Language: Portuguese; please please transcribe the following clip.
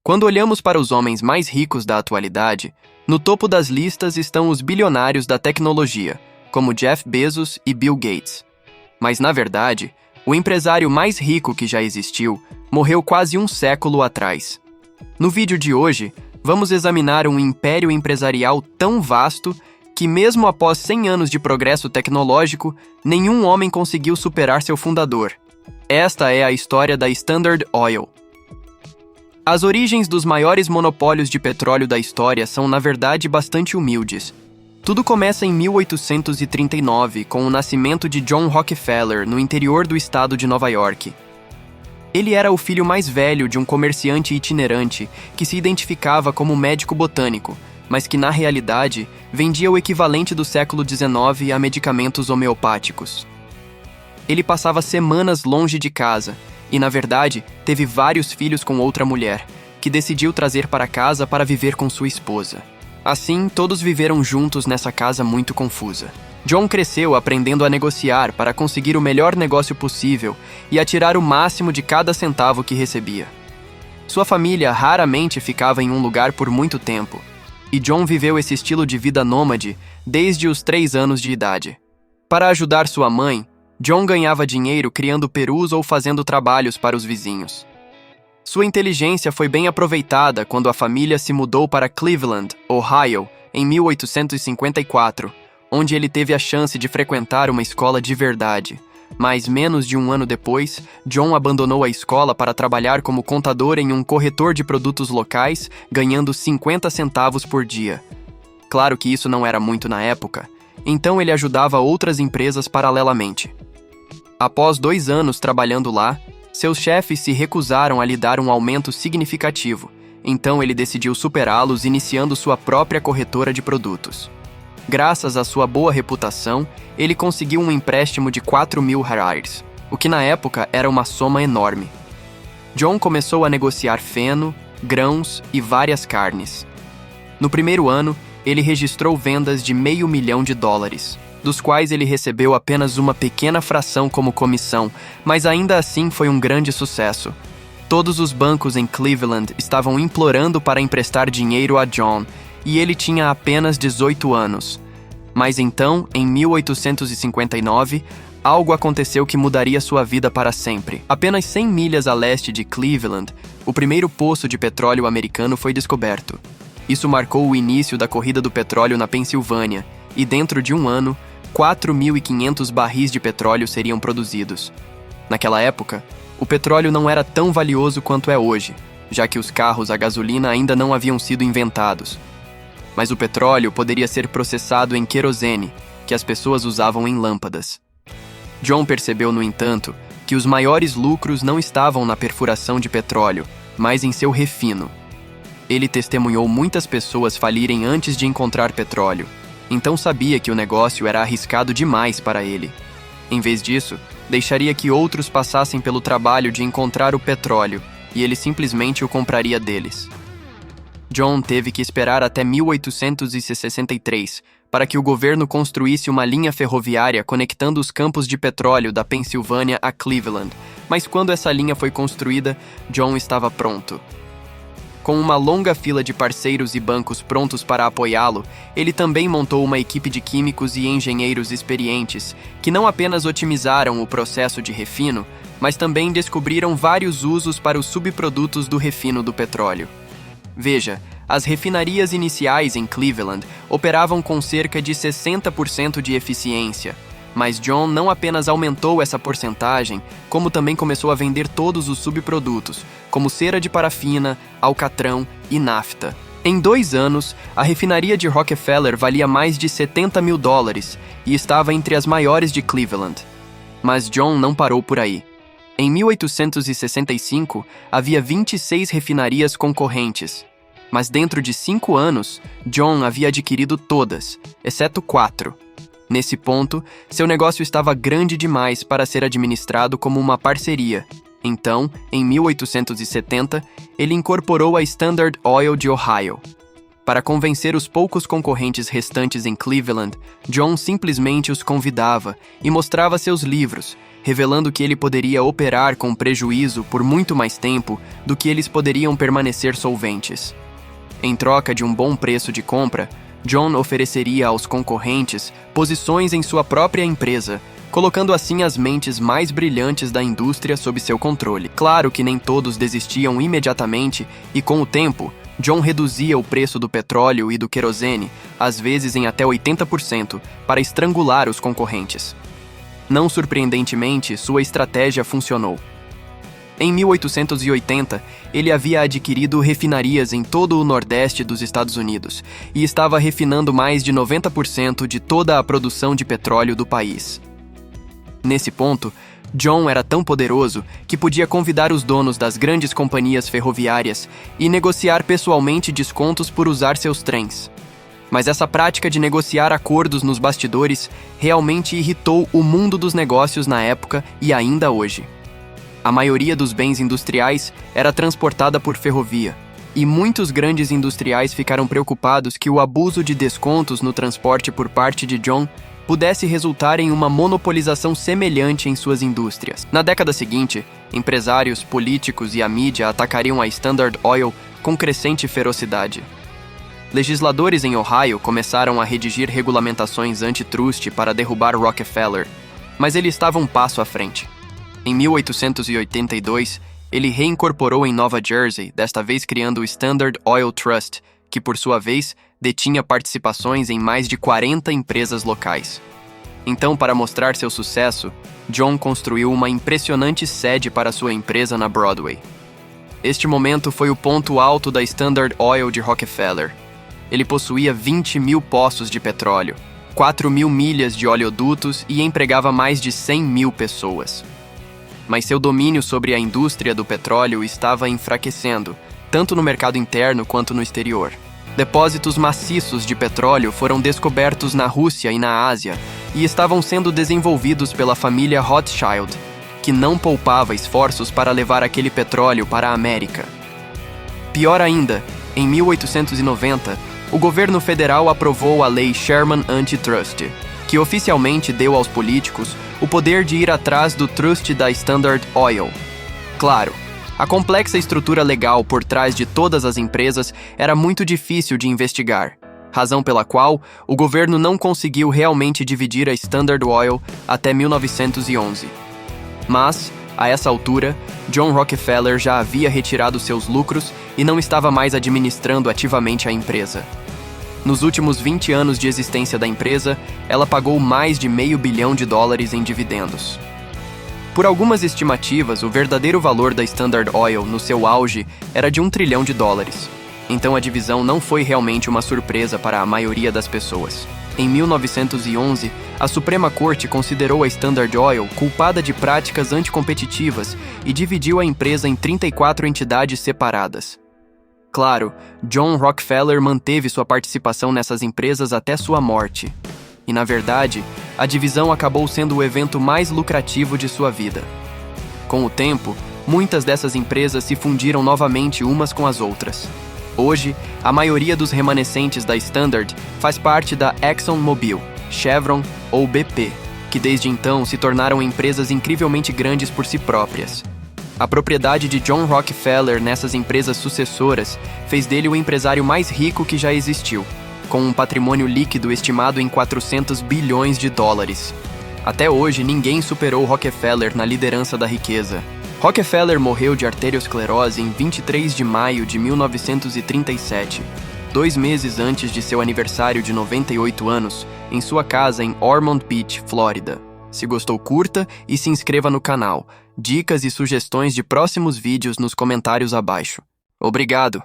Quando olhamos para os homens mais ricos da atualidade, no topo das listas estão os bilionários da tecnologia, como Jeff Bezos e Bill Gates. Mas, na verdade, o empresário mais rico que já existiu morreu quase um século atrás. No vídeo de hoje, vamos examinar um império empresarial tão vasto que, mesmo após 100 anos de progresso tecnológico, nenhum homem conseguiu superar seu fundador. Esta é a história da Standard Oil. As origens dos maiores monopólios de petróleo da história são, na verdade, bastante humildes. Tudo começa em 1839, com o nascimento de John Rockefeller, no interior do estado de Nova York. Ele era o filho mais velho de um comerciante itinerante que se identificava como médico botânico, mas que, na realidade, vendia o equivalente do século XIX a medicamentos homeopáticos. Ele passava semanas longe de casa e, na verdade, teve vários filhos com outra mulher, que decidiu trazer para casa para viver com sua esposa. Assim, todos viveram juntos nessa casa muito confusa. John cresceu aprendendo a negociar para conseguir o melhor negócio possível e a tirar o máximo de cada centavo que recebia. Sua família raramente ficava em um lugar por muito tempo, e John viveu esse estilo de vida nômade desde os 3 anos de idade. Para ajudar sua mãe, John ganhava dinheiro criando perus ou fazendo trabalhos para os vizinhos. Sua inteligência foi bem aproveitada quando a família se mudou para Cleveland, Ohio, em 1854, onde ele teve a chance de frequentar uma escola de verdade. Mas menos de um ano depois, John abandonou a escola para trabalhar como contador em um corretor de produtos locais, ganhando 50 centavos por dia. Claro que isso não era muito na época, então ele ajudava outras empresas paralelamente. Após 2 anos trabalhando lá, seus chefes se recusaram a lhe dar um aumento significativo, então ele decidiu superá-los iniciando sua própria corretora de produtos. Graças à sua boa reputação, ele conseguiu um empréstimo de $4.000, o que na época era uma soma enorme. John começou a negociar feno, grãos e várias carnes. No primeiro ano, ele registrou vendas de $500 mil, dos quais ele recebeu apenas uma pequena fração como comissão, mas ainda assim foi um grande sucesso. Todos os bancos em Cleveland estavam implorando para emprestar dinheiro a John, e ele tinha apenas 18 anos. Mas então, em 1859, algo aconteceu que mudaria sua vida para sempre. Apenas 100 milhas a leste de Cleveland, o primeiro poço de petróleo americano foi descoberto. Isso marcou o início da corrida do petróleo na Pensilvânia, e dentro de um ano, 4.500 barris de petróleo seriam produzidos. Naquela época, o petróleo não era tão valioso quanto é hoje, já que os carros a gasolina ainda não haviam sido inventados. Mas o petróleo poderia ser processado em querosene, que as pessoas usavam em lâmpadas. John percebeu, no entanto, que os maiores lucros não estavam na perfuração de petróleo, mas em seu refino. Ele testemunhou muitas pessoas falirem antes de encontrar petróleo, então sabia que o negócio era arriscado demais para ele. Em vez disso, deixaria que outros passassem pelo trabalho de encontrar o petróleo, e ele simplesmente o compraria deles. John teve que esperar até 1863 para que o governo construísse uma linha ferroviária conectando os campos de petróleo da Pensilvânia a Cleveland, mas quando essa linha foi construída, John estava pronto. Com uma longa fila de parceiros e bancos prontos para apoiá-lo, ele também montou uma equipe de químicos e engenheiros experientes que não apenas otimizaram o processo de refino, mas também descobriram vários usos para os subprodutos do refino do petróleo. Veja, as refinarias iniciais em Cleveland operavam com cerca de 60% de eficiência, mas John não apenas aumentou essa porcentagem, como também começou a vender todos os subprodutos, como cera de parafina, alcatrão e nafta. Em 2 anos, a refinaria de Rockefeller valia mais de $70 mil e estava entre as maiores de Cleveland. Mas John não parou por aí. Em 1865, havia 26 refinarias concorrentes, mas dentro de 5 anos, John havia adquirido todas, exceto 4. Nesse ponto, seu negócio estava grande demais para ser administrado como uma parceria. Então, em 1870, ele incorporou a Standard Oil de Ohio. Para convencer os poucos concorrentes restantes em Cleveland, John simplesmente os convidava e mostrava seus livros, revelando que ele poderia operar com prejuízo por muito mais tempo do que eles poderiam permanecer solventes. Em troca de um bom preço de compra, John ofereceria aos concorrentes posições em sua própria empresa, colocando assim as mentes mais brilhantes da indústria sob seu controle. Claro que nem todos desistiam imediatamente e, com o tempo, John reduzia o preço do petróleo e do querosene, às vezes em até 80%, para estrangular os concorrentes. Não surpreendentemente, sua estratégia funcionou. Em 1880, ele havia adquirido refinarias em todo o Nordeste dos Estados Unidos e estava refinando mais de 90% de toda a produção de petróleo do país. Nesse ponto, John era tão poderoso que podia convidar os donos das grandes companhias ferroviárias e negociar pessoalmente descontos por usar seus trens. Mas essa prática de negociar acordos nos bastidores realmente irritou o mundo dos negócios na época e ainda hoje. A maioria dos bens industriais era transportada por ferrovia, e muitos grandes industriais ficaram preocupados que o abuso de descontos no transporte por parte de John pudesse resultar em uma monopolização semelhante em suas indústrias. Na década seguinte, empresários, políticos e a mídia atacariam a Standard Oil com crescente ferocidade. Legisladores em Ohio começaram a redigir regulamentações antitrust para derrubar Rockefeller, mas ele estava um passo à frente. Em 1882, ele reincorporou em Nova Jersey, desta vez criando o Standard Oil Trust, que por sua vez detinha participações em mais de 40 empresas locais. Então, para mostrar seu sucesso, John construiu uma impressionante sede para sua empresa na Broadway. Este momento foi o ponto alto da Standard Oil de Rockefeller. Ele possuía 20.000 poços de petróleo, 4.000 milhas de oleodutos e empregava mais de 100.000 pessoas. Mas seu domínio sobre a indústria do petróleo estava enfraquecendo, tanto no mercado interno quanto no exterior. Depósitos maciços de petróleo foram descobertos na Rússia e na Ásia e estavam sendo desenvolvidos pela família Rothschild, que não poupava esforços para levar aquele petróleo para a América. Pior ainda, em 1890, o governo federal aprovou a Lei Sherman Antitrust, que oficialmente deu aos políticos o poder de ir atrás do trust da Standard Oil. Claro, a complexa estrutura legal por trás de todas as empresas era muito difícil de investigar, razão pela qual o governo não conseguiu realmente dividir a Standard Oil até 1911. Mas, a essa altura, John Rockefeller já havia retirado seus lucros e não estava mais administrando ativamente a empresa. Nos últimos 20 anos de existência da empresa, ela pagou mais de $500 milhão em dividendos. Por algumas estimativas, o verdadeiro valor da Standard Oil no seu auge era de $1 trilhão. Então a divisão não foi realmente uma surpresa para a maioria das pessoas. Em 1911, a Suprema Corte considerou a Standard Oil culpada de práticas anticompetitivas e dividiu a empresa em 34 entidades separadas. Claro, John Rockefeller manteve sua participação nessas empresas até sua morte. E, na verdade, a divisão acabou sendo o evento mais lucrativo de sua vida. Com o tempo, muitas dessas empresas se fundiram novamente umas com as outras. Hoje, a maioria dos remanescentes da Standard faz parte da ExxonMobil, Chevron ou BP, que desde então se tornaram empresas incrivelmente grandes por si próprias. A propriedade de John Rockefeller nessas empresas sucessoras fez dele o empresário mais rico que já existiu, com um patrimônio líquido estimado em $400 bilhões. Até hoje, ninguém superou Rockefeller na liderança da riqueza. Rockefeller morreu de arteriosclerose em 23 de maio de 1937, 2 meses antes de seu aniversário de 98 anos, em sua casa em Ormond Beach, Flórida. Se gostou, curta e se inscreva no canal. Dicas e sugestões de próximos vídeos nos comentários abaixo. Obrigado!